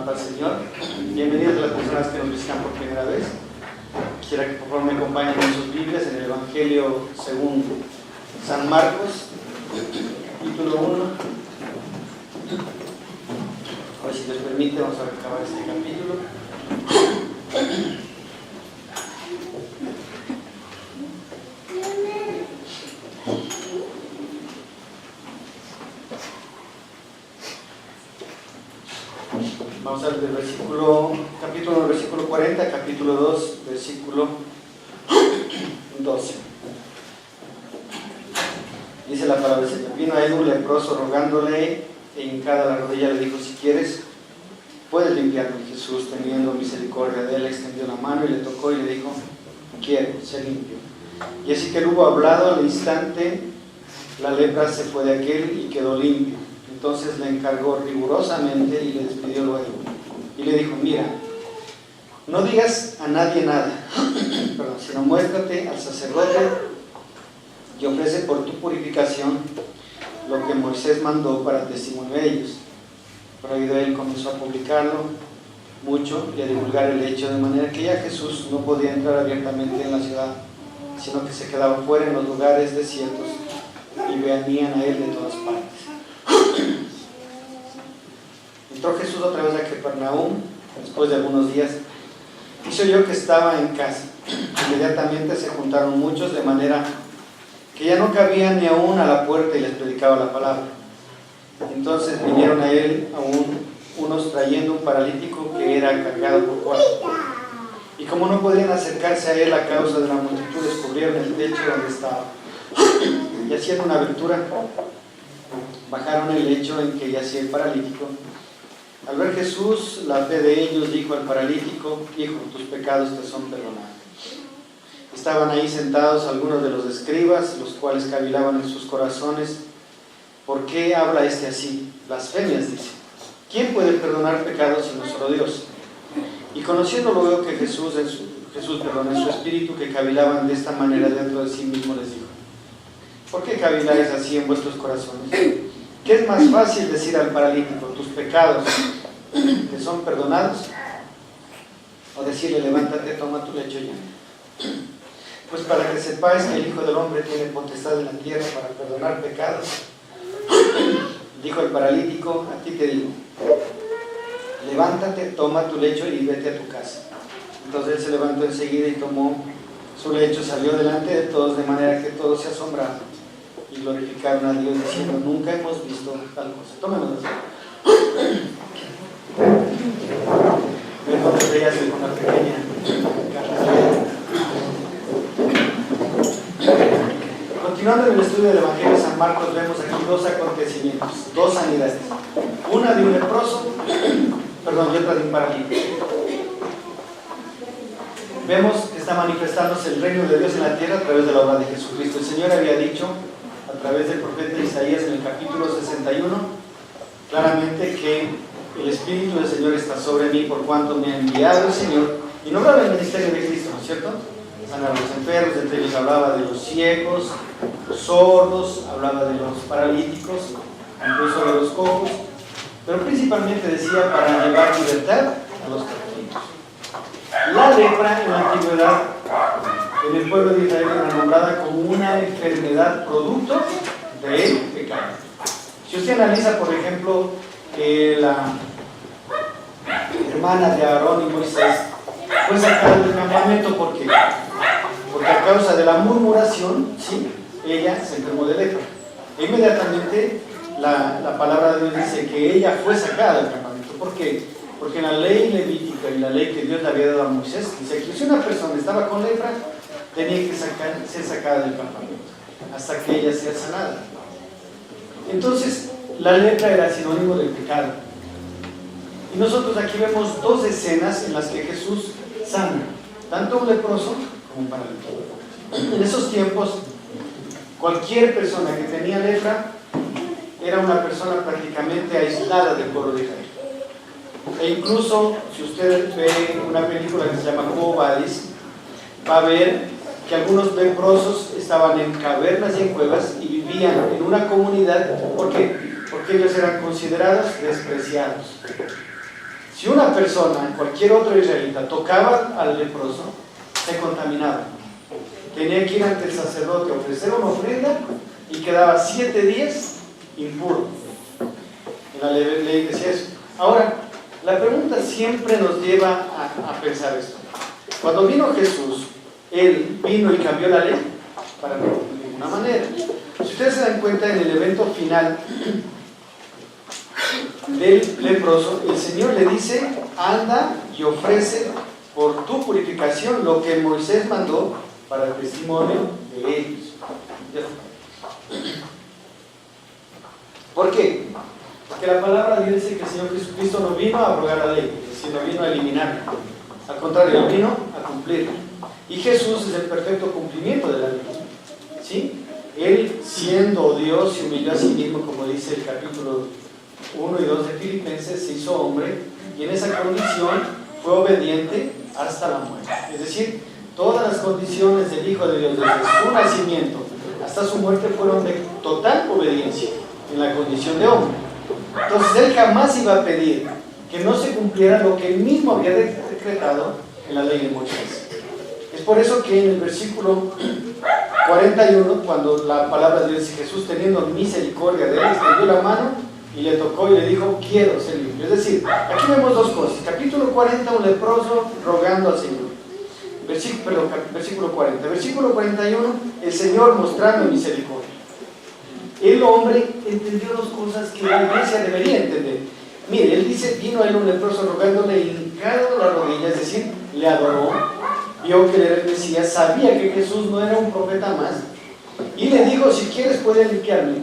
para el Señor. Bienvenidos a las personas que nos visitan por primera vez. Quisiera que por favor me acompañen en sus Biblias en el Evangelio según San Marcos, capítulo 1. A ver si les permite, vamos a acabar este capítulo. Vamos a ver del capítulo 1, versículo 40, capítulo 2, versículo 12. Dice la palabra del Señor: vino a él un leproso rogándole, e hincada la rodilla le dijo: si quieres, puedes limpiarme. Jesús, teniendo misericordia de él, extendió la mano y le tocó y le dijo: quiero, sé limpio. Y así que él hubo hablado, al instante la lepra se fue de aquel y quedó limpio. Entonces le encargó rigurosamente y le despidió luego. Y le dijo: mira, no digas a nadie nada, sino muéstrate al sacerdote y ofrece por tu purificación lo que Moisés mandó para testimonio de ellos. Por oído él comenzó a publicarlo mucho y a divulgar el hecho, de manera que ya Jesús no podía entrar abiertamente en la ciudad, sino que se quedaba fuera en los lugares desiertos y venían a él de todas partes. Entró Jesús otra vez a Capernaum después de algunos días, y se oyó que estaba en casa. Inmediatamente se juntaron muchos, de manera que ya no cabían ni aún a la puerta, y les predicaba la palabra. Entonces vinieron a él unos trayendo un paralítico que era cargado por cuatro. Y como no podían acercarse a él a causa de la multitud, descubrieron el techo donde estaba. Y haciendo una abertura, bajaron el lecho en que yacía el paralítico. Al ver Jesús la fe de ellos, dijo al paralítico: hijo, tus pecados te son perdonados. Estaban ahí sentados algunos de los escribas, los cuales cavilaban en sus corazones: ¿por qué habla este así? Blasfemias, dice. ¿Quién puede perdonar pecados sino solo Dios? Y conociendo luego que Jesús en su espíritu, que cavilaban de esta manera dentro de sí mismo, les dijo: ¿por qué caviláis así en vuestros corazones? ¿Qué es más fácil decir al paralítico: tus pecados te son perdonados? O decirle: levántate, toma tu lecho y anda. Pues para que sepáis que el Hijo del Hombre tiene potestad en la tierra para perdonar pecados, dijo el paralítico: a ti te digo, levántate, toma tu lecho y vete a tu casa. Entonces él se levantó enseguida y tomó su lecho, salió delante de todos, de manera que todos se asombraron y glorificaron a Dios, diciendo: nunca hemos visto tal cosa. Tómenos así. Entonces ella hace una pequeña carta. Continuando en el estudio del Evangelio de San Marcos, vemos aquí dos acontecimientos, dos sanidades. Una de un leproso, y otra de un paralítico. Vemos que está manifestándose el reino de Dios en la tierra a través de la obra de Jesucristo. El Señor había dicho a través del profeta Isaías en el capítulo 61 claramente que el Espíritu del Señor está sobre mí, por cuanto me ha enviado el Señor. Y no hablaba del ministerio de Cristo, ¿no es cierto? Sanar a los enfermos, entre ellos hablaba de los ciegos, los sordos, hablaba de los paralíticos, incluso de los cojos, pero principalmente decía para llevar libertad a los cautivos. La lepra en la antigüedad en el pueblo de Israel era nombrada como una enfermedad producto del pecado. Si usted analiza, por ejemplo, la hermana de Aarón y Moisés fue sacada del campamento, ¿por qué? Porque a causa de la murmuración, ¿sí?, ella se enfermó de lepra. E inmediatamente la palabra de Dios dice que ella fue sacada del campamento. ¿Por qué? Porque en la ley levítica y la ley que Dios le había dado a Moisés, dice que si una persona estaba con lepra, tenía que ser sacada del campamento hasta que ella sea sanada. Entonces, la lepra era sinónimo del pecado. Y nosotros aquí vemos dos escenas en las que Jesús sana tanto un leproso como un paralítico. En esos tiempos, cualquier persona que tenía lepra era una persona prácticamente aislada del pueblo de Israel. E incluso, si usted ve una película que se llama Quo Vadis, va a ver que algunos leprosos estaban en cavernas y en cuevas y vivían en una comunidad. ¿Por qué? Porque ellos eran considerados despreciados. Si una persona, cualquier otro israelita, tocaba al leproso, se contaminaba. Tenía que ir ante el sacerdote a ofrecer una ofrenda y quedaba 7 días impuro. En la ley decía eso. Ahora, la pregunta siempre nos lleva a pensar esto. Cuando vino Jesús, Él vino y cambió la ley, para no, de ninguna manera. Si ustedes se dan cuenta, en el evento final del leproso, el Señor le dice: anda y ofrece por tu purificación lo que Moisés mandó para el testimonio de ellos. ¿Por qué? Porque la palabra de Dios dice que el Señor Jesucristo no vino a abrogar la ley, sino vino a eliminarla. Al contrario, Él vino a cumplirla. Y Jesús es el perfecto cumplimiento de la ley. ¿Sí? Él, siendo Dios, se humilló a sí mismo, como dice el capítulo 1 y 2 de Filipenses, se hizo hombre, y en esa condición fue obediente hasta la muerte. Es decir, todas las condiciones del Hijo de Dios, desde su nacimiento hasta su muerte, fueron de total obediencia en la condición de hombre. Entonces Él jamás iba a pedir que no se cumpliera lo que Él mismo había decretado en la ley de Moisés. Es por eso que en el versículo 41, cuando la palabra de Dios dice: Jesús, teniendo misericordia de él, extendió la mano y le tocó y le dijo: quiero ser limpio. Es decir, aquí vemos dos cosas. Capítulo 40, un leproso rogando al Señor. Versículo 40. Versículo 41, el Señor mostrando misericordia. El hombre entendió dos cosas que la iglesia debería entender. Mire, él dice: vino a él un leproso rogándole, hincado la rodilla, es decir, le adoró, vio que él era el Mesías, sabía que Jesús no era un profeta más, y le dijo: si quieres puedes limpiarme.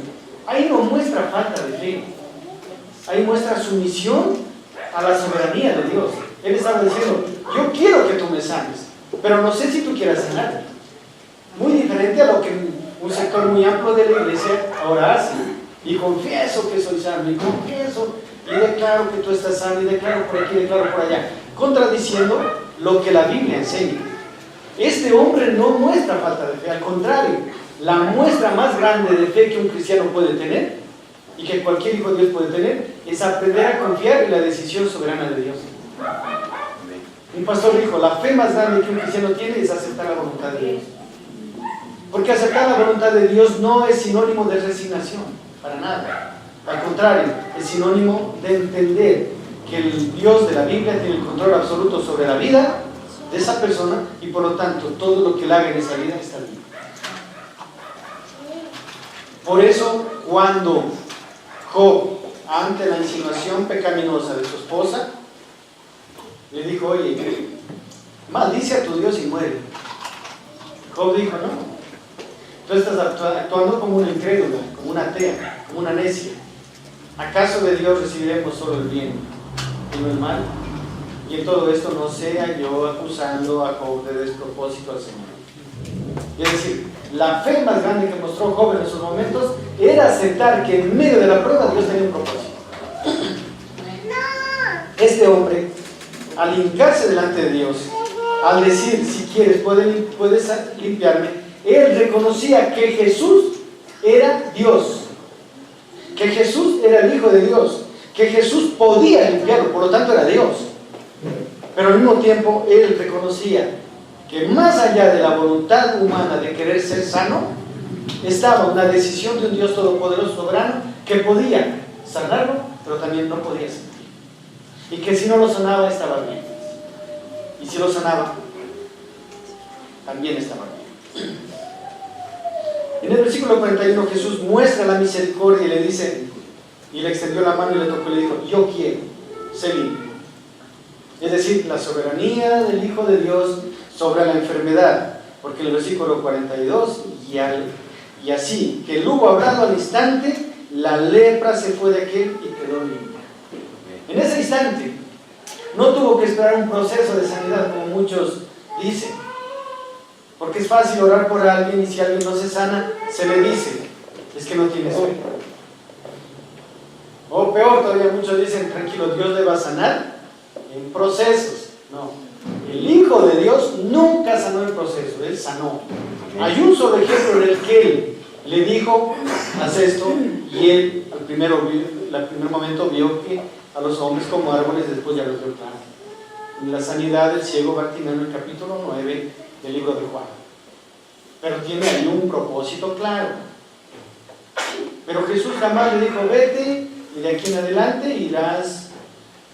Ahí no muestra falta de fe, ahí muestra sumisión a la soberanía de Dios. Él estaba diciendo: yo quiero que tú me sanes, pero no sé si tú quieras sanarme. Muy diferente a lo que un sector muy amplio de la iglesia ahora hace: y confieso que soy sano, y confieso, y declaro que tú estás sano, y declaro por aquí, declaro por allá, contradiciendo lo que la Biblia enseña. Este hombre no muestra falta de fe, al contrario, la muestra más grande de fe que un cristiano puede tener, y que cualquier hijo de Dios puede tener, es aprender a confiar en la decisión soberana de Dios. Un pastor dijo: la fe más grande que un cristiano tiene es aceptar la voluntad de Dios. Porque aceptar la voluntad de Dios no es sinónimo de resignación, para nada. Al contrario, es sinónimo de entender que el Dios de la Biblia tiene el control absoluto sobre la vida de esa persona, y por lo tanto todo lo que él haga en esa vida está bien. Por eso, cuando Job, ante la insinuación pecaminosa de su esposa, le dijo: oye, maldice a tu Dios y muere. Job dijo: no, tú estás actuando como una incrédula, como una atea, como una necia. ¿Acaso de Dios recibiremos solo el bien y no el mal? Y en todo esto no sea yo acusando a Job de despropósito al Señor. Es decir, la fe más grande que mostró Job en esos momentos era aceptar que en medio de la prueba Dios tenía un propósito. Este hombre, al hincarse delante de Dios, al decir: si quieres puedes limpiarme, él reconocía que Jesús era Dios, que Jesús era el Hijo de Dios, que Jesús podía limpiarlo, por lo tanto era Dios. Pero al mismo tiempo él reconocía que más allá de la voluntad humana de querer ser sano, estaba una decisión de un Dios todopoderoso, soberano, que podía sanarlo, pero también no podía sanarlo. Y que si no lo sanaba, estaba bien. Y si lo sanaba, también estaba bien. En el versículo 41 Jesús muestra la misericordia y le dice, y le extendió la mano y le tocó y le dijo: yo quiero, sé limpio. Es decir, la soberanía del Hijo de Dios sobre la enfermedad, porque en el versículo 42, y así que el hubo hablado al instante, la lepra se fue de aquel y quedó limpia. En ese instante, no tuvo que esperar un proceso de sanidad como muchos dicen, porque es fácil orar por alguien y si alguien no se sana, se le dice: es que no tienes fe. O peor todavía, muchos dicen: tranquilo, Dios le va a sanar en procesos. No, el Hijo de Dios nunca sanó en proceso, Él sanó. Hay un solo ejemplo en el que Él le dijo: haz esto, y Él al primer momento vio que a los hombres como árboles, después ya los vio claro. En la sanidad del ciego Bartimeo en el capítulo 9 del libro de Juan. Pero tiene ahí un propósito claro. Pero Jesús jamás le dijo, vete, y de aquí en adelante irás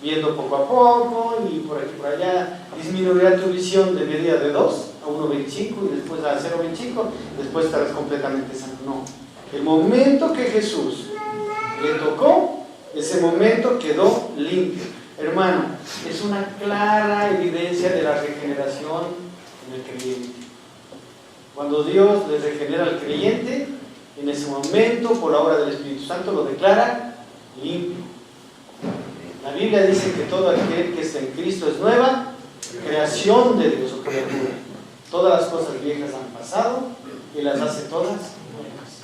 viendo poco a poco, y por aquí por allá disminuirá tu visión de medida de 2 a 1.25 y después a 0.25, después estarás completamente sano. No. El momento que Jesús le tocó, ese momento quedó limpio. Hermano, es una clara evidencia de la regeneración en el creyente. Cuando Dios le regenera al creyente, en ese momento, por la obra del Espíritu Santo, lo declara limpio. La Biblia dice que todo aquel que está en Cristo es nueva creación de Dios o criatura. Todas las cosas viejas han pasado y las hace todas nuevas.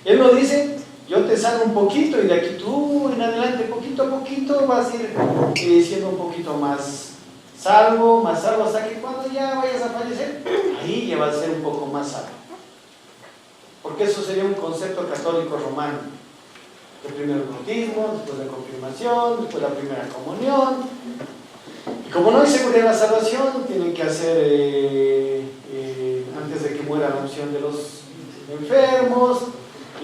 Él no dice, yo te sano un poquito y de aquí tú en adelante, poquito a poquito, vas a ir siendo un poquito más salvo, hasta que cuando ya vayas a fallecer, ahí ya vas a ser un poco más salvo. Porque eso sería un concepto católico romano. El primer bautismo, después la confirmación, después la primera comunión. Y como no hay seguridad en la salvación, tienen que hacer antes de que muera la unción de los enfermos.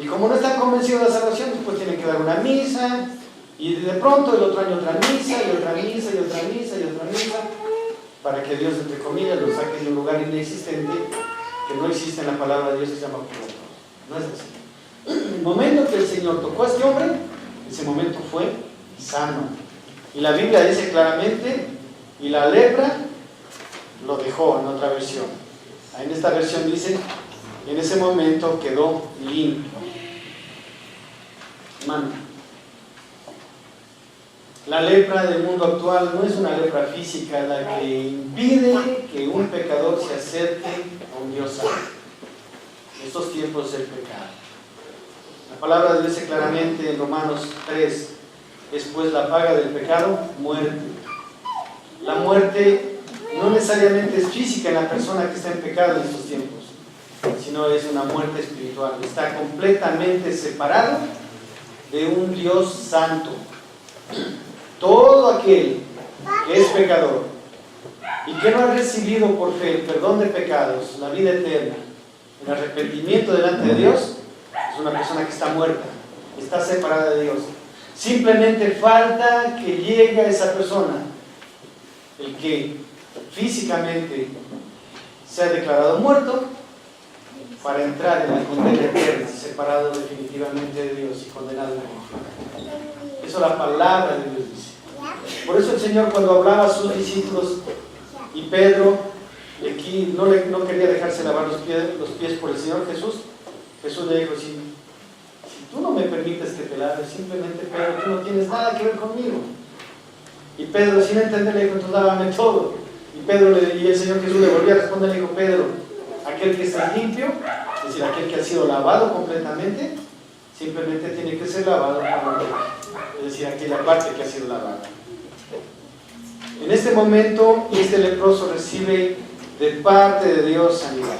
Y como no están convencidos de la salvación, después tienen que dar una misa. Y de pronto el otro año otra misa, y otra misa, y otra misa, y otra misa, para que Dios, entre comillas, lo saque de un lugar inexistente, que no existe en la palabra de Dios, que se llama purgatorio. No es así. El momento que el Señor tocó a este hombre, ese momento fue sano. Y la Biblia dice claramente, y la lepra lo dejó, en otra versión. En esta versión dice, en ese momento quedó limpio. Hermano, la lepra del mundo actual no es una lepra física la que impide que un pecador se acerque a un Dios santo. En estos tiempos es el pecado. La palabra de Dios dice claramente en Romanos 3, después la paga del pecado, muerte. La muerte no necesariamente es física en la persona que está en pecado en estos tiempos, sino es una muerte espiritual. Está completamente separado de un Dios santo. Todo aquel que es pecador y que no ha recibido por fe el perdón de pecados, la vida eterna, el arrepentimiento delante de Dios, es una persona que está muerta, está separada de Dios. Simplemente falta que llegue a esa persona, el que físicamente se ha declarado muerto, para entrar en la condena eterna, separado definitivamente de Dios y condenado en la muerte. Eso la palabra de Dios dice. Por eso el Señor, cuando hablaba a sus discípulos y Pedro, y aquí no quería dejarse lavar los pies por el Señor Jesús, Jesús le dijo, si tú no me permites que te laves, simplemente Pedro, tú no tienes nada que ver conmigo. Y Pedro, sin entender, le dijo, entonces lávame todo. Y el Señor Jesús le volvió a responder, le dijo, Pedro, aquel que está limpio, es decir, aquel que ha sido lavado completamente, simplemente tiene que ser lavado por el, es decir, aquella parte que ha sido lavada. En este momento, este leproso recibe de parte de Dios sanidad.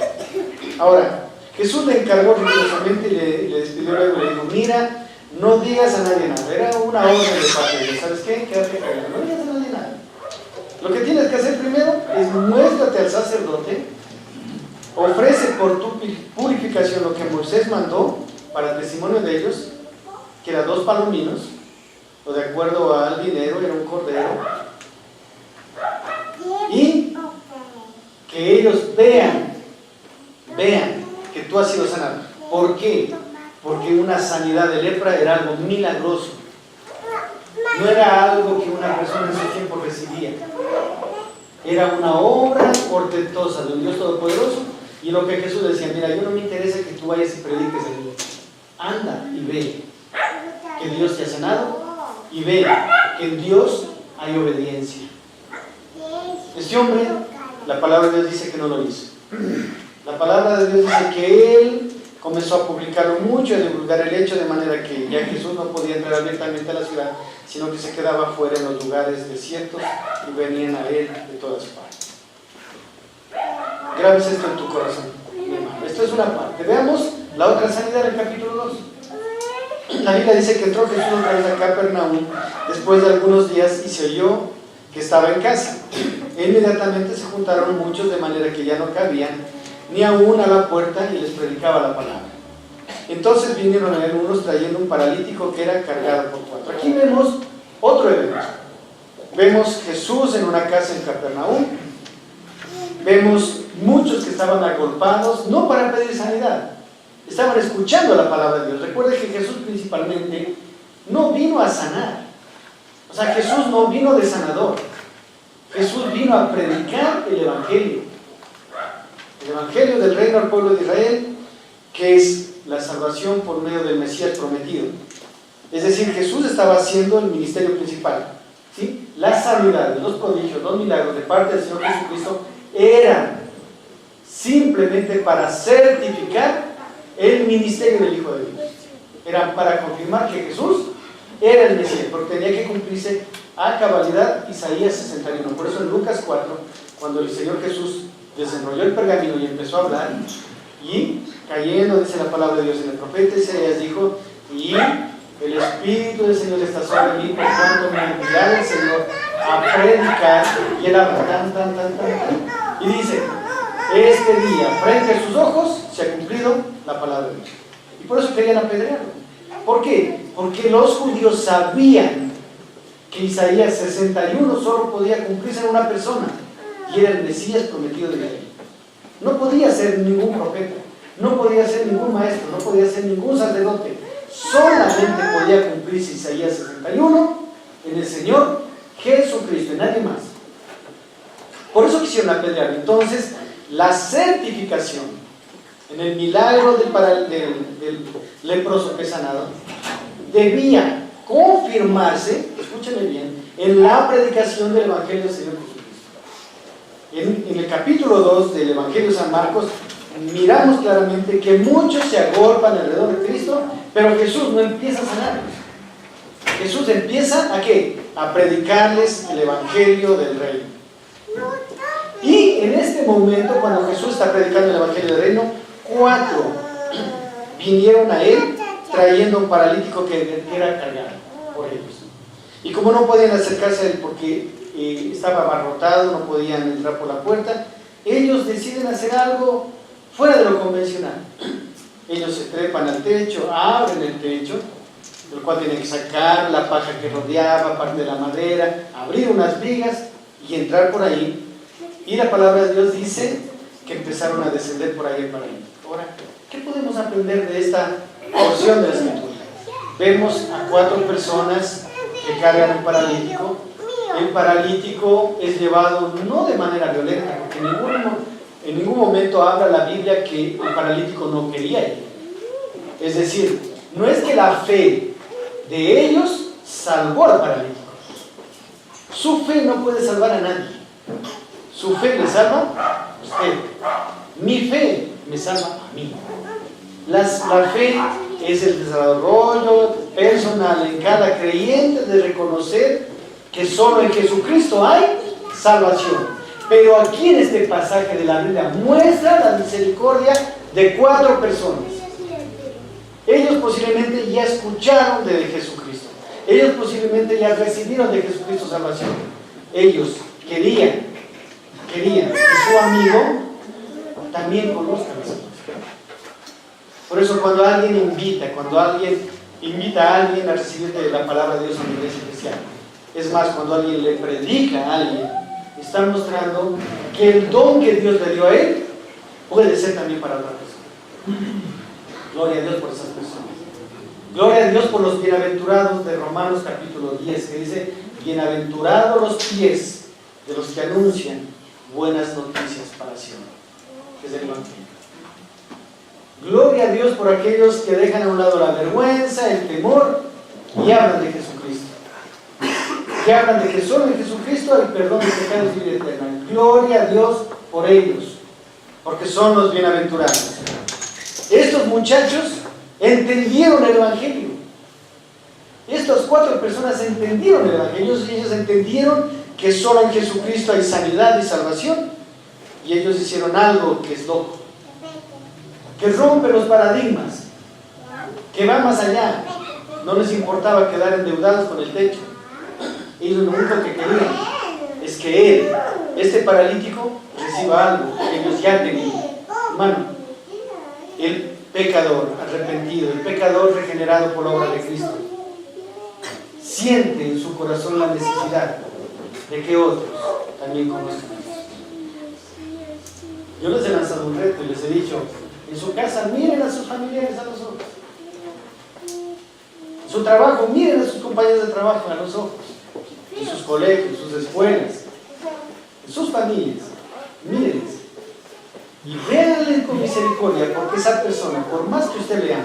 Ahora, Jesús le encargó rigurosamente y le despidió luego y le dijo, mira, no digas a nadie nada. Era una orden de parte de Dios. ¿Sabes qué? Quédate callado, no digas a nadie nada. Lo que tienes que hacer primero es muéstrate al sacerdote, ofrece por tu purificación lo que Moisés mandó para testimonio de ellos, que eran 2 palominos, o de acuerdo al dinero era un cordero, y que ellos vean que tú has sido sanado. ¿Por qué? Porque una sanidad de lepra era algo milagroso, no era algo que una persona en su tiempo recibía, era una obra portentosa de un Dios todopoderoso. Y lo que Jesús decía, mira, yo no me interesa que tú vayas y prediques el Dios, anda y ve que Dios te ha sanado y ve que en Dios hay obediencia. Este hombre, la palabra de Dios dice que no lo hizo. La palabra de Dios dice que él comenzó a publicarlo mucho y a divulgar el hecho, de manera que ya Jesús no podía entrar abiertamente a la ciudad, sino que se quedaba fuera en los lugares desiertos y venían a él de todas partes. Grabes esto en tu corazón, mi hermano. Esto es una parte. Veamos la otra sanidad del capítulo 2. la Biblia dice que entró Jesús otra vez a Capernaum después de algunos días y se oyó que estaba en casa. E inmediatamente se juntaron muchos de manera que ya no cabían ni aún a la puerta y les predicaba la palabra. Entonces vinieron a él unos trayendo un paralítico que era cargado por 4. Aquí vemos otro evento. Vemos Jesús en una casa en Capernaum. Vemos muchos que estaban agolpados, no para pedir sanidad, estaban escuchando la palabra de Dios. Recuerde que Jesús principalmente no vino a sanar. O sea, Jesús no vino de sanador. Jesús vino a predicar el Evangelio. El Evangelio del reino al pueblo de Israel, que es la salvación por medio del Mesías prometido. Es decir, Jesús estaba haciendo el ministerio principal, ¿sí? Las sanidades, los prodigios, los milagros de parte del Señor Jesucristo eran simplemente para certificar el ministerio del Hijo de Dios. Eran para confirmar que Jesús era el Mesías, porque tenía que cumplirse a cabalidad Isaías 61. Por eso en Lucas 4, cuando el Señor Jesús desenrolló el pergamino y empezó a hablar, y cayendo, dice la palabra de Dios en el profeta Isaías, dijo: y el Espíritu del Señor está sobre mí, por cuanto me ha enviado el Señor a predicar. Y él habla y dice: este día, frente a sus ojos, se ha cumplido la palabra de Dios. Y por eso querían apedrearlo. ¿Por qué? Porque los judíos sabían que Isaías 61 solo podía cumplirse en una persona, y era el Mesías prometido de Israel. No podía ser ningún profeta, no podía ser ningún maestro, no podía ser ningún sacerdote. Solamente podía cumplirse Isaías 61 en el Señor Jesucristo, en nadie más. Por eso quisieron apedrear. Entonces, la certificación en el milagro del leproso que es sanado debía confirmarse, escúchenme bien, en la predicación del Evangelio del Señor Jesucristo. En el capítulo 2 del Evangelio de San Marcos miramos claramente que muchos se agolpan alrededor de Cristo, pero Jesús no empieza a sanarlos. Jesús empieza ¿a qué? A predicarles el Evangelio del Reino. Y en este momento, cuando Jesús está predicando el Evangelio del Reino, 4 vinieron a él trayendo un paralítico que era cargado por ellos. Y como no podían acercarse a él porque estaba abarrotado, no podían entrar por la puerta, ellos deciden hacer algo fuera de lo convencional. Ellos se trepan al techo, abren el techo, del cual tienen que sacar la paja que rodeaba, parte de la madera, abrir unas vigas y entrar por ahí. Y la palabra de Dios dice que empezaron a descender por ahí el paralítico. Ahora, ¿qué podemos aprender de esta porción de la Escritura? Vemos a 4 personas que cargan un paralítico. El paralítico es llevado no de manera violenta, porque en ningún momento habla la Biblia que el paralítico no quería ir. Es decir, no es que la fe de ellos salvó al paralítico. Su fe no puede salvar a nadie. Su fe le salva a usted. Mi fe me salva a mí. La fe es el desarrollo personal en cada creyente de reconocer que solo en Jesucristo hay salvación. Pero aquí en este pasaje de la Biblia muestra la misericordia de 4 personas. Ellos posiblemente ya escucharon de Jesucristo. Ellos posiblemente ya recibieron de Jesucristo salvación. Ellos querían que su amigo también conozca a Jesucristo. Por eso cuando alguien invita a alguien a recibir de la palabra de Dios en la iglesia cristiana, es más, cuando alguien le predica a alguien, está mostrando que el don que Dios le dio a él puede ser también para otra persona. Gloria a Dios por esas personas. Gloria a Dios por los bienaventurados de Romanos capítulo 10, que dice: bienaventurados los pies de los que anuncian buenas noticias para Sion, que es el Evangelio. Gloria a Dios por aquellos que dejan a un lado la vergüenza, el temor y hablan de Jesucristo. Que hablan de que solo en Jesucristo hay perdón de pecados y vida eterna. Gloria a Dios por ellos, porque son los bienaventurados. Estos muchachos entendieron el Evangelio. Estas 4 personas entendieron el Evangelio. Ellos entendieron que solo en Jesucristo hay sanidad y salvación. Y ellos hicieron algo que es loco, que rompe los paradigmas, que va más allá. No les importaba quedar endeudados con el techo. Ellos lo único que querían es que él, este paralítico, reciba algo que ellos ya tenían. Hermano, el pecador arrepentido, el pecador regenerado por la obra de Cristo, siente en su corazón la necesidad de que otros también conozcan a Dios. Yo les he lanzado un reto y les he dicho, en su casa miren a sus familiares a los ojos. En su trabajo miren a sus compañeros de trabajo a los ojos. En sus colegios, en sus escuelas, en sus familias, mírenles. Y véanle con misericordia, porque esa persona, por más que usted le ame,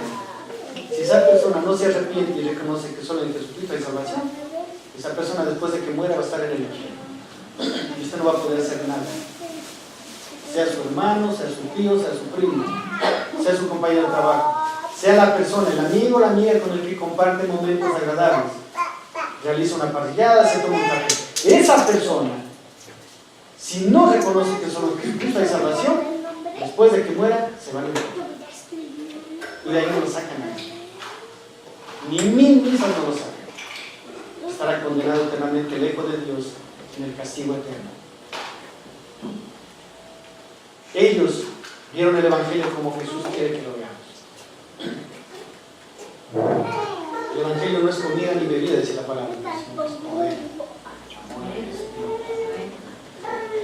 si esa persona no se arrepiente y reconoce que solo en Jesucristo hay salvación, esa persona después de que muera va a estar en el infierno. Y usted no va a poder hacer nada. Sea su hermano, sea su tío, sea su primo, sea su compañero de trabajo, sea la persona, el amigo o la amiga con el que comparte momentos agradables, realiza una parrillada, se toma un café. Esa persona, si no reconoce que solo en Jesucristo hay salvación, después de que muera, se va a ir. Y de ahí no lo sacan nadie. Ni mil misas no lo sacan. Estará condenado eternamente lejos de Dios en el castigo eterno. Ellos vieron el Evangelio como Jesús quiere que lo veamos. El Evangelio no es comida ni bebida, dice la palabra. Es poder, amor,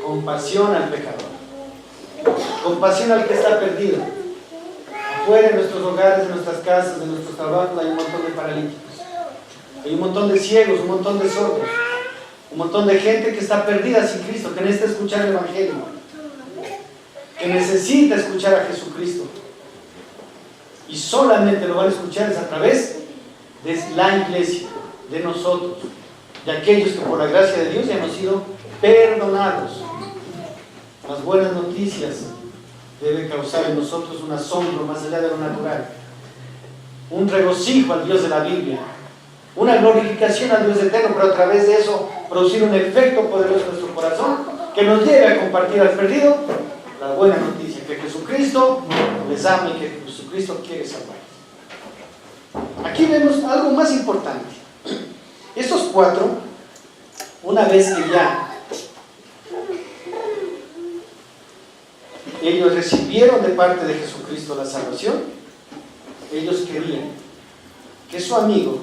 compasión al pecador, compasión al que está perdido. Afuera, en nuestros hogares, en nuestras casas, en nuestros trabajos, hay un montón de paralíticos, hay un montón de ciegos, un montón de sordos, un montón de gente que está perdida sin Cristo, que necesita escuchar el Evangelio, que necesita escuchar a Jesucristo. Y solamente lo van a escuchar es a través de la iglesia, de nosotros, de aquellos que por la gracia de Dios ya hemos sido perdonados. Las buenas noticias deben causar en nosotros un asombro más allá de lo natural, un regocijo al Dios de la Biblia, una glorificación al Dios eterno, pero a través de eso producir un efecto poderoso en nuestro corazón que nos lleve a compartir al perdido la buena noticia, que Jesucristo les ama y que Jesucristo quiere salvar. Aquí vemos algo más importante. Estos cuatro, una vez que ya ellos recibieron de parte de Jesucristo la salvación, ellos querían que su amigo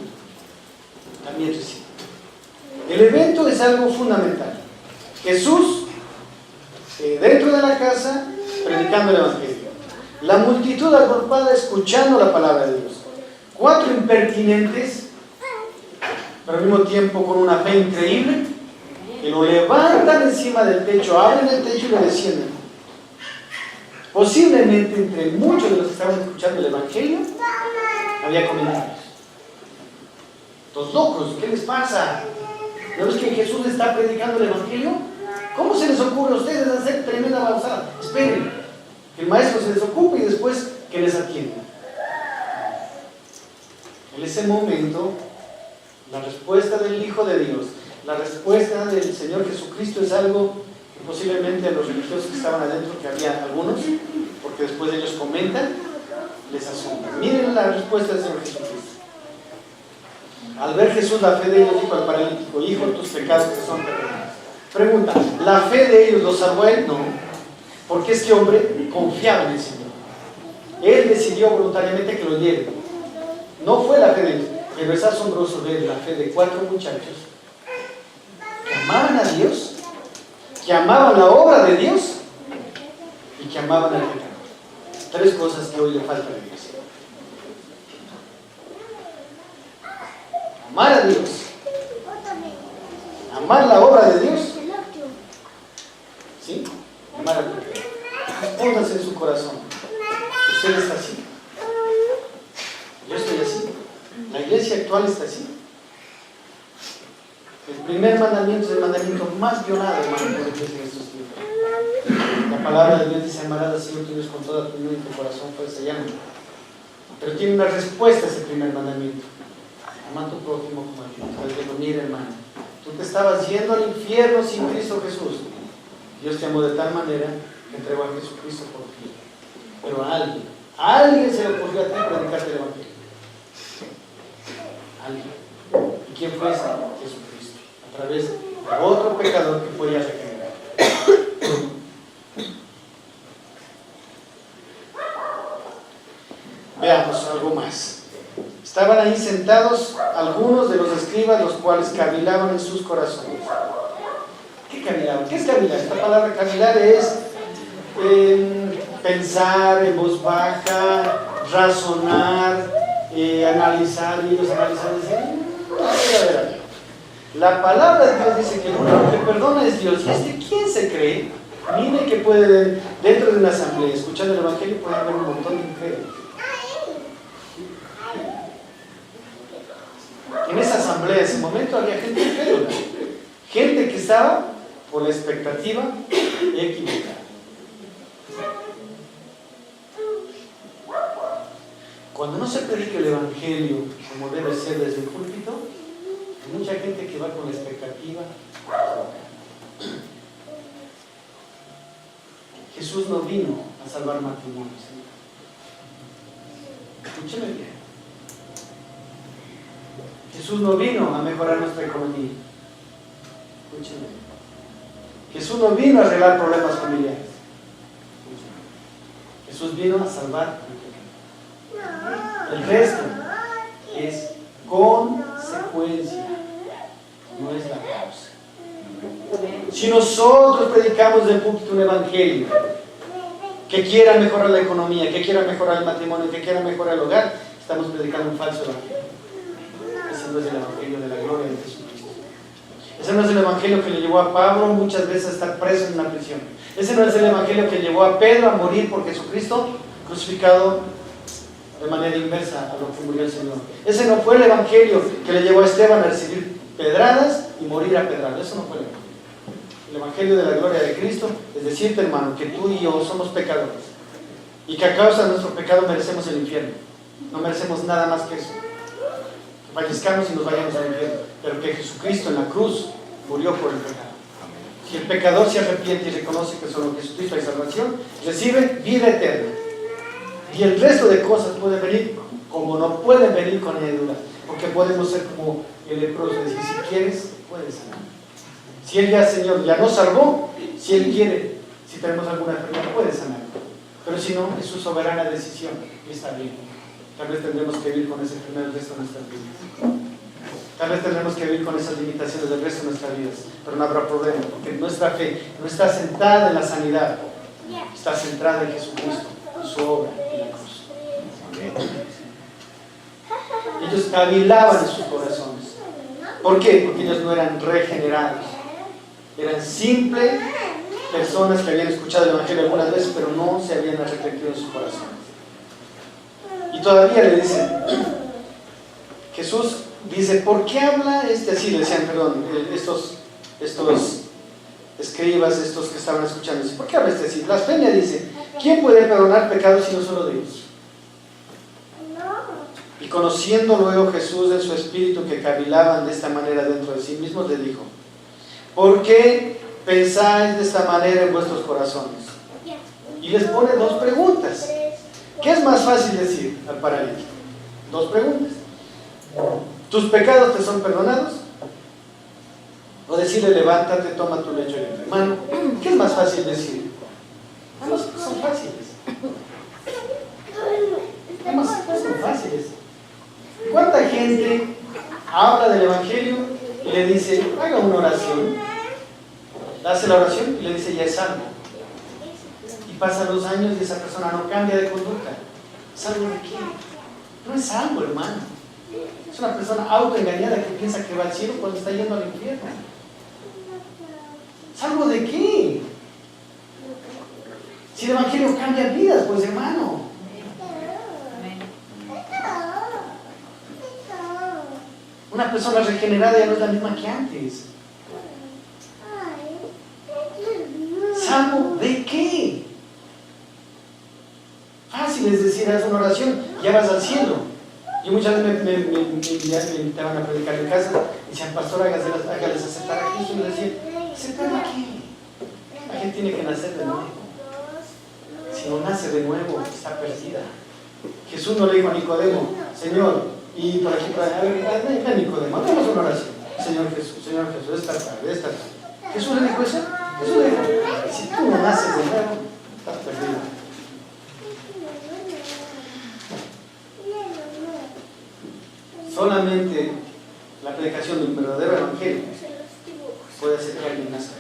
también reciba. El evento es algo fundamental. Jesús dentro de la casa predicando el Evangelio, la multitud agrupada escuchando la palabra de Dios, cuatro impertinentes pero al mismo tiempo con una fe increíble que lo levantan encima del techo, abren el techo y lo descienden. Posiblemente entre muchos de los que estaban escuchando el Evangelio había comentarios. Estos locos, ¿qué les pasa? ¿No ves que Jesús está predicando el Evangelio? ¿Cómo se les ocurre a ustedes hacer tremenda babosada? Esperen, que el maestro se desocupe y después que les atienda. En ese momento, la respuesta del Hijo de Dios, la respuesta del Señor Jesucristo es algo que posiblemente a los religiosos que estaban adentro, que había algunos, porque después ellos comentan, les asombra. Miren la respuesta del Señor Jesucristo. Al ver Jesús la fe de ellos, dijo al paralítico: hijo, tus pecados te son perdonados. Pregunta, ¿la fe de ellos los salvó a él? No, porque este hombre confiaba en el Señor. Él decidió voluntariamente que lo lleve. No fue la fe de ellos, pero es asombroso ver la fe de cuatro muchachos que amaban a Dios, que amaban la obra de Dios y que amaban al pecado. Tres cosas que hoy le faltan a la iglesia: amar a Dios, amar la obra de Dios, ¿sí? Amar al pecado. Pónganse en su corazón. Usted está así. Yo estoy así. La iglesia actual está así. El primer mandamiento es el mandamiento más violado, hermano, por la iglesia en estos tiempos. La palabra de Dios dice: amarás al Señor tu Dios con toda tu mente y tu corazón, fuerza y alma. Pero tiene una respuesta a ese primer mandamiento: ama a tu prójimo como a ti mismo. Digo, mira, hermano, tú te estabas yendo al infierno sin Cristo Jesús. Dios te amó de tal manera que entregó a Jesucristo por ti. Pero a alguien se le ocurrió a ti predicarte el Evangelio. alguien. ¿Y quién fue ese? Jesucristo. A través de otro pecador que podía regenerar. Veamos algo más. Estaban ahí sentados algunos de los escribas, los cuales cavilaban en sus corazones. ¿Qué cavilaban? ¿Qué es cavilar? Esta palabra cavilar es pensar en voz baja, razonar, analizar, y ellos analizan y dicen, a ver. La palabra de Dios dice que el único que perdona es Dios. ¿Y quién se cree? Mire que puede, dentro de una asamblea, escuchando el Evangelio, puede haber un montón de incrédulos. En esa asamblea, en ese momento, había gente incrédula. Gente que estaba por la expectativa equivocada. Cuando no se predica el Evangelio como debe ser desde el púlpito, hay mucha gente que va con la expectativa equivocada. Jesús no vino a salvar matrimonios. Escúcheme bien. Jesús no vino a mejorar nuestra economía. Escúcheme. Jesús no vino a arreglar problemas familiares. Jesús vino a salvar el pecado. El resto es consecuencia, no es la causa. Si nosotros predicamos del púlpito un evangelio que quiera mejorar la economía, que quiera mejorar el matrimonio, que quiera mejorar el hogar, estamos predicando un falso evangelio. Ese no es el evangelio de la gloria de Jesucristo. Ese no es el evangelio que le llevó a Pablo muchas veces a estar preso en una prisión. Ese no es el evangelio que llevó a Pedro a morir por Jesucristo, crucificado de manera inversa a lo que murió el Señor. Ese no fue el evangelio que le llevó a Esteban a recibir pedradas y morir a pedradas. Eso no fue el evangelio. El evangelio de la gloria de Cristo es decirte, hermano, que tú y yo somos pecadores y que a causa de nuestro pecado merecemos el infierno. No merecemos nada más que eso, que fallezcamos y nos vayamos al infierno, pero que Jesucristo en la cruz murió por el pecado. Si el pecador se arrepiente y reconoce que solo Jesucristo hay salvación, recibe vida eterna. Y el resto de cosas pueden venir como no pueden venir con añadidura, porque podemos ser como el leproso, decir, si quieres, puedes sanar. Si Él ya, Señor, ya nos salvó, si Él quiere, si tenemos alguna enfermedad, puede sanar. Pero si no, es su soberana decisión y está bien. Tal vez tendremos que vivir con esa enfermedad el resto de nuestras vidas. Tal vez tendremos que vivir con esas limitaciones del resto de nuestras vidas, pero no habrá problema, porque nuestra fe no está centrada en la sanidad, está centrada en Jesucristo, en su obra en la cruz. Ellos cavilaban en sus corazones. ¿Por qué? Porque ellos no eran regenerados. Eran simples personas que habían escuchado el Evangelio algunas veces, pero no se habían arrepentido en sus corazones. Y todavía le dicen, Jesús dice, ¿por qué habla así? Le decían, perdón, estos escribas, estos que estaban escuchando, dice, ¿por qué habla así? Blasfemia, dice, ¿quién puede perdonar pecados sino solo Dios? Y conociendo luego Jesús en su espíritu que cavilaban de esta manera dentro de sí mismos, le dijo, ¿por qué pensáis de esta manera en vuestros corazones? Y les pone dos preguntas. ¿Qué es más fácil decir al paralítico? Dos preguntas. ¿Tus pecados te son perdonados? O decirle, levántate, toma tu lecho y anda. Hermano, ¿qué es más fácil decir? Ambos son fáciles. Ambos son fáciles. ¿Cuánta gente habla del Evangelio y le dice, haga una oración? Hace la oración y le dice, ya es salvo. Y pasan los años y esa persona no cambia de conducta. ¿Salvo de qué? No es salvo, hermano. Es una persona autoengañada que piensa que va al cielo cuando está yendo al infierno. ¿Salvo de qué? Si el Evangelio cambia vidas, pues hermano. Una persona regenerada ya no es la misma que antes. ¿Salvo de qué? Fácil es decir, haz una oración, ya vas al cielo. Yo muchas veces me invitaban a predicar en casa y decían, pastor, hágales aceptar a Cristo. Y yo decía, ¿aceptar a qué? La gente tiene que nacer de nuevo. Si no nace de nuevo, está perdida. Jesús no le dijo a Nicodemo, Señor, Y por aquí, a ver, Nicodemo, hagamos una oración. Señor Jesús, esta tarde. ¿Jesús le dijo eso? Jesús le dijo, si tú no naces de nuevo, estás perdido. Solamente la predicación de un verdadero evangelio puede hacer que alguien nazca.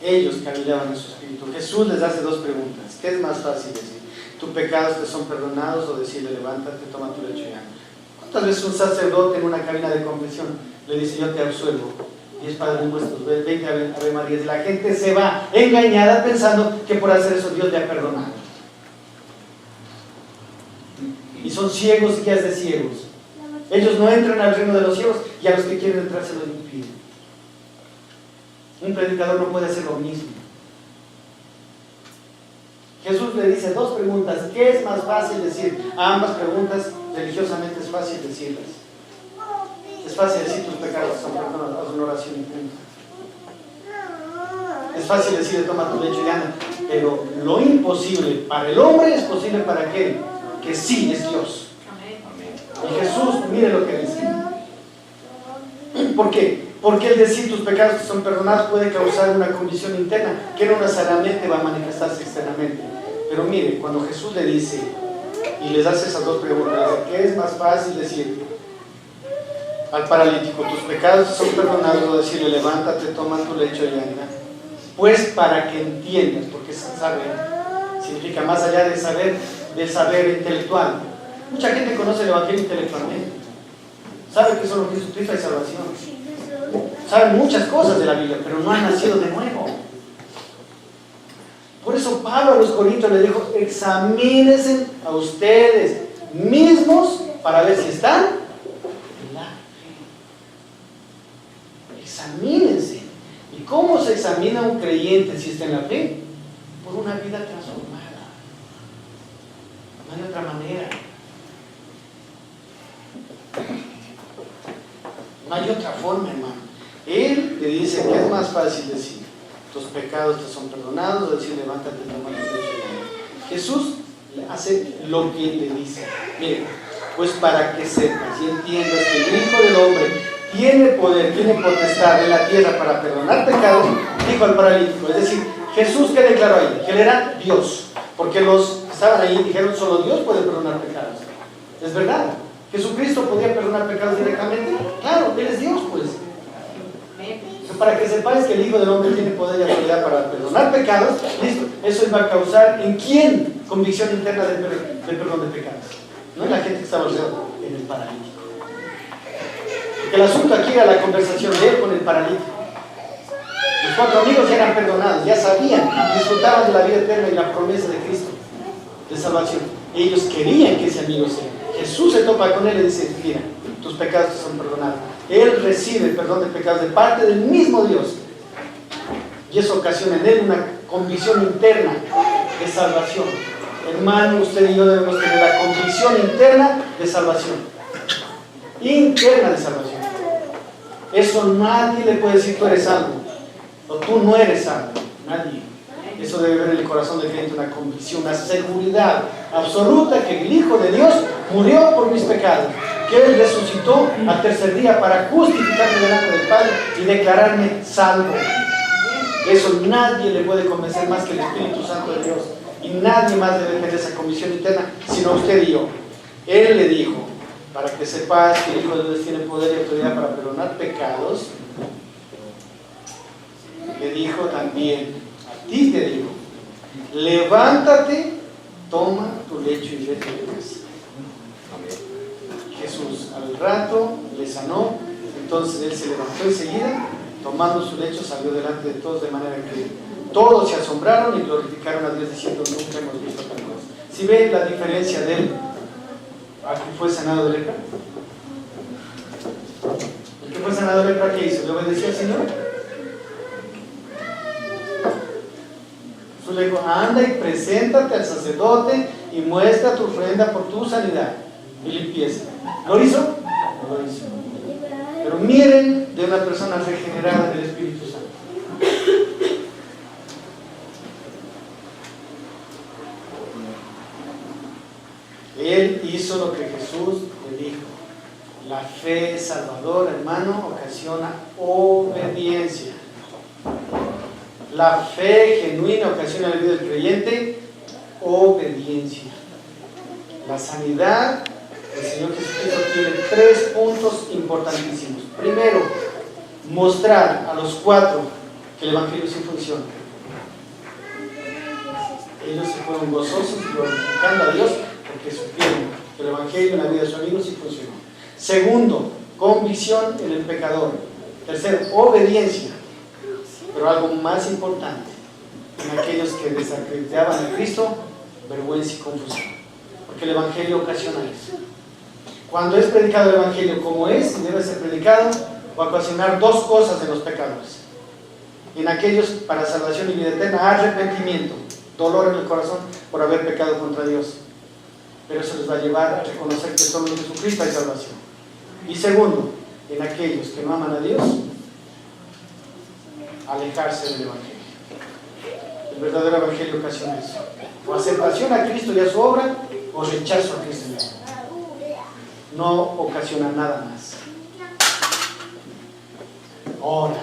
Ellos caminaban en su espíritu. Jesús les hace dos preguntas. ¿Qué es más fácil decir? ¿Tus pecados te son perdonados? O decirle, levántate, toma tu lecho y anda. ¿Cuántas veces un sacerdote en una cabina de confesión le dice, yo te absuelvo? 10 Padres Nuestros, 20 Ave Marías. Y la gente se va engañada pensando que por hacer eso Dios le ha perdonado. Y son ciegos guías de ciegos. Ellos no entran al reino de los ciegos y a los que quieren entrar se lo impiden. Un predicador no puede hacer lo mismo. Jesús le dice dos preguntas. ¿Qué es más fácil decir? A ambas preguntas religiosamente es fácil decirlas. Es fácil decir tus pecados son perdonados, haz una oración y punto. Es fácil decir toma tu lecho y anda. Pero lo imposible para el hombre es posible para aquel que sí es Dios. Y Jesús, mire lo que dice. ¿Por qué? Porque el decir tus pecados que son perdonados puede causar una condición interna que no necesariamente va a manifestarse externamente. Pero mire, cuando Jesús le dice y les hace esas dos preguntas, ¿qué es más fácil decir al paralítico, tus pecados son perdonados, o decirle, levántate, toma tu lecho y anda? Pues para que entiendas, porque saber significa más allá de saber, del saber intelectual. Mucha gente conoce el Evangelio intelectualmente, sabe que solo Jesucristo hay salvación, saben muchas cosas de la Biblia, pero no han nacido de nuevo. Por eso Pablo a los Corintios le dijo, examínense a ustedes mismos para ver si están en la fe. Examínense. ¿Y cómo se examina un creyente si está en la fe? Por una vida transformada. No hay otra manera. No hay otra forma, hermano. Él le dice que es más fácil decir, tus pecados te son perdonados, o decir, levántate, toma tu lecho y anda. Jesús hace lo que le dice. Mire, pues para que sepas y entiendas que el Hijo del Hombre tiene poder, tiene potestad en la tierra para perdonar pecados, dijo al paralítico. Es decir, Jesús, ¿qué declaró ahí? Que él era Dios, porque los que estaban ahí dijeron, solo Dios puede perdonar pecados. Es verdad. ¿Jesucristo podía perdonar pecados directamente? Claro, Él es Dios, pues. Para que sepáis que el Hijo del Hombre tiene poder y autoridad para perdonar pecados, listo, eso va a causar ¿en quién? Convicción interna del perdón de pecados. No en la gente que estaba alrededor, en el paralítico. Porque el asunto aquí era la conversación de él con el paralítico. Los 4 amigos ya eran perdonados, ya sabían, disfrutaban de la vida eterna y la promesa de Cristo de salvación. Ellos querían que ese amigo sea. Jesús se topa con él y dice, mira, tus pecados te son perdonados. Él recibe el perdón de pecados de parte del mismo Dios. Y eso ocasiona en él una convicción interna de salvación. Hermano, usted y yo debemos tener la convicción interna de salvación. Interna de salvación. Eso nadie le puede decir tú eres salvo. O tú no eres salvo. Nadie. Eso debe haber en el corazón del creyente una convicción, una seguridad absoluta que el Hijo de Dios murió por mis pecados, que Él resucitó al tercer día para justificarme delante del Padre y declararme salvo. Eso nadie le puede convencer más que el Espíritu Santo de Dios, y nadie más debe tener esa convicción interna sino usted y yo. Él le dijo, para que sepas que el Hijo de Dios tiene poder y autoridad para perdonar pecados, le dijo también, a ti te digo, levántate, toma tu lecho y vete de casa. Jesús al rato le sanó, entonces él se levantó enseguida, tomando su lecho salió delante de todos, de manera que todos se asombraron y glorificaron a Dios diciendo, nunca hemos visto tal cosa. ¿Sí ven la diferencia de él a que fue sanado de lepra? El que fue sanado de lepra, ¿qué hizo? ¿Le obedeció al Señor? Jesús le dijo, anda y preséntate al sacerdote y muestra tu ofrenda por tu sanidad y limpieza. ¿Lo hizo? No lo hizo. Pero miren de una persona regenerada del Espíritu Santo. hizo lo que Jesús le dijo. La fe salvadora, hermano, ocasiona obediencia. La fe genuina ocasiona en la vida del creyente obediencia. La sanidad del Señor Jesucristo tiene 3 puntos importantísimos. Primero, mostrar a los 4 que el Evangelio sí funciona. Ellos se fueron gozosos y glorificando a Dios porque supieron que el Evangelio en la vida de su amigo sí funcionó. Segundo, convicción en el pecador. Tercero, obediencia. Pero algo más importante, en aquellos que desacreditaban a Cristo, vergüenza y confusión. Porque el Evangelio ocasiona eso. Cuando es predicado el Evangelio como es y debe ser predicado, va a ocasionar 2 cosas en los pecadores. Y en aquellos para salvación y vida eterna, arrepentimiento, dolor en el corazón por haber pecado contra Dios. Pero eso les va a llevar a reconocer que solo en Jesucristo hay salvación. Y segundo, en aquellos que no aman a Dios, alejarse del Evangelio. El verdadero Evangelio ocasiona eso. O aceptación a Cristo y a su obra, o rechazo a Cristo mismo. No ocasiona nada más. Ahora,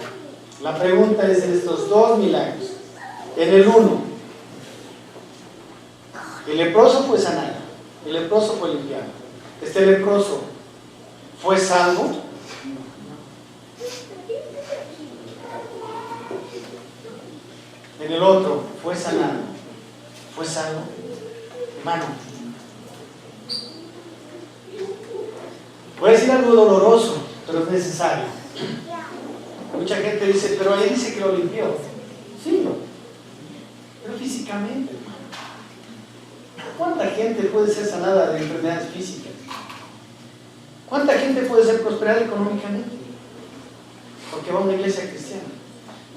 la pregunta es en estos 2 milagros. En el 1, el leproso fue sanado, el leproso fue limpiado. Este leproso fue salvo. En el otro fue sanado, fue salvo. Hermano, voy a decir algo doloroso, pero es necesario. Mucha gente dice, pero ahí dice que lo limpió. Sí, pero físicamente, hermano. ¿Cuánta gente puede ser sanada de enfermedades físicas? ¿Cuánta gente puede ser prosperada económicamente? Porque va a una iglesia cristiana.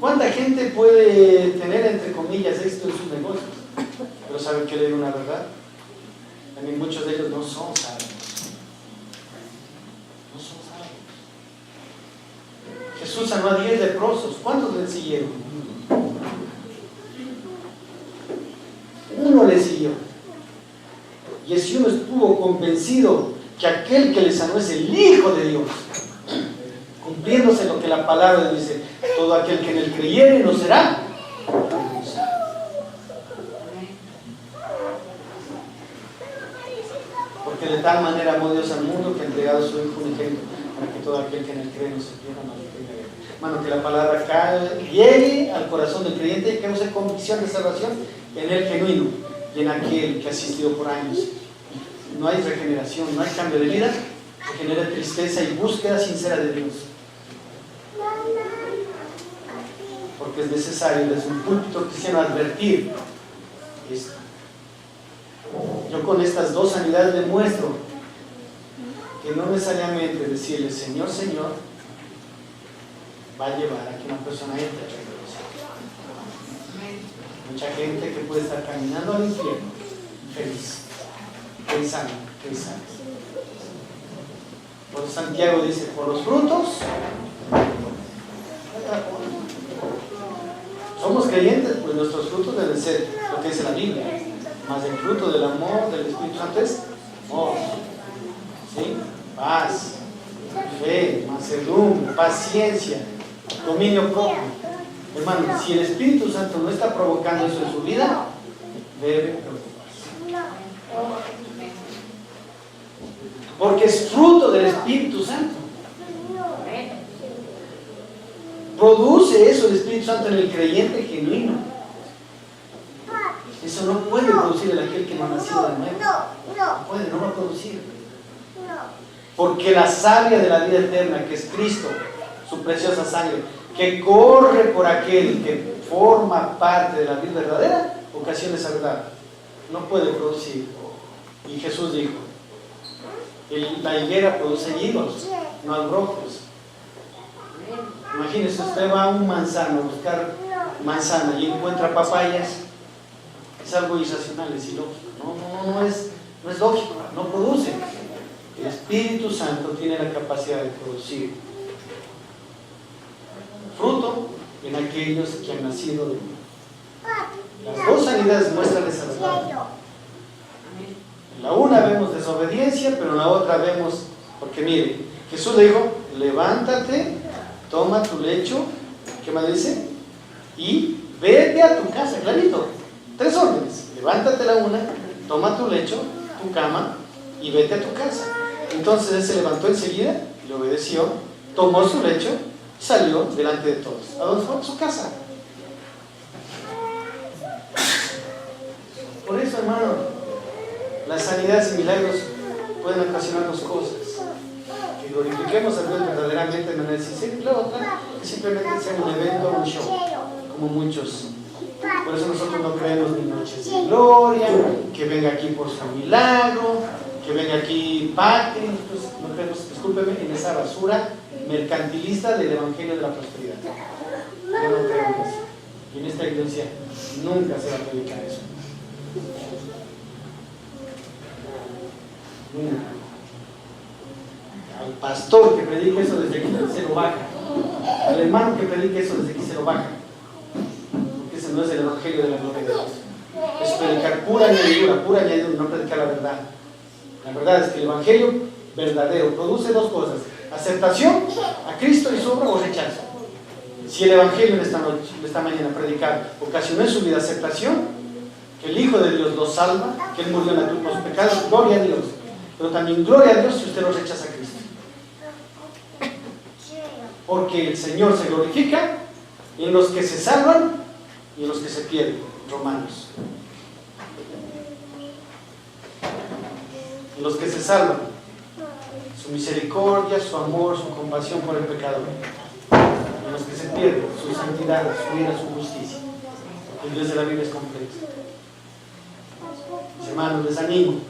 ¿Cuánta gente puede tener, entre comillas, éxito en sus negocios? Pero ¿saben qué le digo una verdad? También muchos de ellos no son salvos. No son salvos. Jesús sanó a 10 leprosos. ¿Cuántos le siguieron? 1 le siguió. Y ese uno estuvo convencido que aquel que le sanó es el Hijo de Dios, cumpliéndose lo que la palabra dice: todo aquel que en él creyere no será avergonzado. Porque de tal manera amó Dios al mundo que ha entregado a su Hijo unigénito, para que todo aquel que en él cree no se pierda, no se tenga. Hermano, que la palabra llegue al corazón del creyente y cause convicción de salvación en el genuino y en aquel que ha asistido por años. No hay regeneración, no hay cambio de vida, que genera tristeza y búsqueda sincera de Dios. Porque es necesario desde un púlpito cristiano advertir esto. Yo con estas 2 sanidades demuestro que no necesariamente decirle Señor, Señor va a llevar a que una persona entre a la iglesia. Mucha gente que puede estar caminando al infierno feliz, pensando. Por Santiago dice, por los frutos somos creyentes, pues nuestros frutos deben ser lo que dice la Biblia. Más el fruto del amor del Espíritu Santo es amor, ¿sí? Paz, fe, mansedumbre, paciencia, dominio propio. Hermano, si el Espíritu Santo no está provocando eso en su vida, debe preocuparse. Porque es fruto del Espíritu Santo. Produce eso el Espíritu Santo en el creyente genuino. Eso no puede producir el aquel que no ha nacido de nuevo. No puede, no va a producir. Porque la savia de la vida eterna, que es Cristo, su preciosa sangre, que corre por aquel que forma parte de la vida verdadera, ocasiona esa verdad. No puede producir. Y Jesús dijo, la higuera produce higos, no albrojos. Imagínese, usted va a un manzano a buscar manzana y encuentra papayas. Es algo irracional, es ilógico. No es lógico, no produce. El Espíritu Santo tiene la capacidad de producir fruto en aquellos que han nacido de nuevo. Las 2 sanidades muestran esa verdad. La una vemos desobediencia, pero en la otra vemos, porque mire, Jesús le dijo, levántate, toma tu lecho, ¿qué más dice? Y vete a tu casa, clarito. 3 órdenes, levántate la una, toma tu lecho, tu cama y vete a tu casa. Entonces él se levantó enseguida, le obedeció, tomó su lecho, salió delante de todos. ¿A dónde fue? A su casa. Por eso, hermano, las sanidades y milagros pueden ocasionar 2 cosas: que glorifiquemos a Dios verdaderamente de manera sincera, y la otra, que simplemente sea un evento o un show, como muchos. Por eso nosotros no creemos ni noches de gloria, que venga aquí por su milagro, que venga aquí Pati. Pues no creemos, discúlpeme, en esa basura mercantilista del Evangelio de la Prosperidad. Yo no creo en eso. Y en esta iglesia nunca se va a predicar eso. Nunca. Al pastor que predique eso desde aquí se lo baja. Al hermano que predique eso desde aquí se lo baja. Porque ese no es el Evangelio de la gloria de Dios. Es predicar pura añadidura, no predicar la verdad. La verdad es que el Evangelio verdadero produce 2 cosas: aceptación a Cristo y su obra, o rechazo. Si el Evangelio en esta mañana predicar ocasionó en su vida aceptación, que el Hijo de Dios lo salva, que Él murió en la cruz por sus pecados, gloria a Dios. Pero también gloria a Dios si usted lo rechaza a Cristo. Porque el Señor se glorifica en los que se salvan y en los que se pierden. Romanos. En los que se salvan, su misericordia, su amor, su compasión por el pecador. En los que se pierden, su santidad, su vida, su justicia. El Dios de la Biblia es completo. Mis hermanos, les animo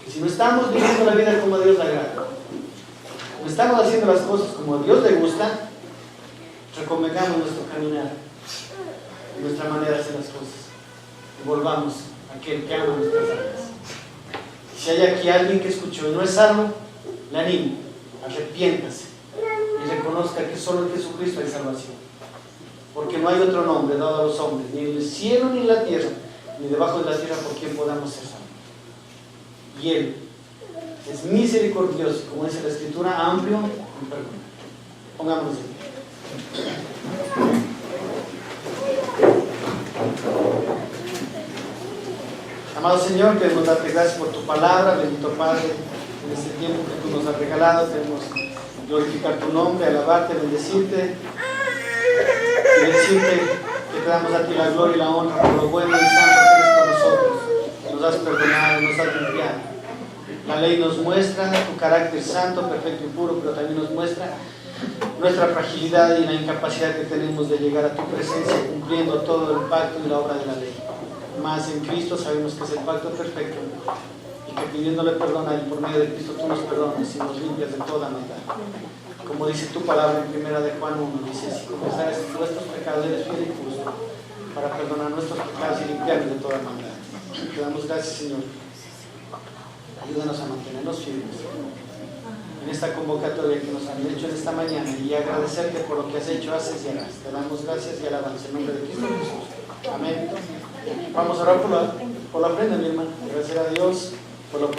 que si no estamos viviendo la vida como a Dios le agrada, no estamos haciendo las cosas como a Dios le gusta, recomendamos nuestro caminar, nuestra manera de hacer las cosas, y volvamos a aquel que ama nuestras almas. Si hay aquí alguien que escuchó y no es salvo, le animo, arrepiéntase y reconozca que solo en Jesucristo hay salvación, porque no hay otro nombre dado a los hombres, ni en el cielo ni en la tierra, ni debajo de la tierra, por quien podamos ser salvos. Y Él es misericordioso, como dice la Escritura, amplio y perdona. Pongámonos en pie. Amado Señor, queremos darte gracias por tu palabra, bendito Padre, en este tiempo que tú nos has regalado. Queremos glorificar tu nombre, alabarte, bendecirte y decirte que te damos a ti la gloria y la honra por lo bueno y santo que eres con nosotros. Nos has perdonado, nos has limpiado. La ley nos muestra tu carácter santo, perfecto y puro, pero también nos muestra nuestra fragilidad y la incapacidad que tenemos de llegar a tu presencia cumpliendo todo el pacto y la obra de la ley. Más en Cristo sabemos que es el pacto perfecto y que pidiéndole perdón a Él por medio de Cristo tú nos perdonas y nos limpias de toda maldad. Como dice tu palabra en 1 de Juan 1, dice: si confesares nuestros pecados, eres fiel y justo para perdonar nuestros pecados y limpiarnos de toda maldad. Te damos gracias, Señor. Ayúdanos a mantenernos firmes en esta convocatoria que nos han hecho en esta mañana y agradecerte por lo que has hecho, haces y harás. Te damos gracias y alabanza en nombre de Cristo Jesús. Amén. Vamos a orar por la ofrenda, mi hermano. Agradecer a Dios por la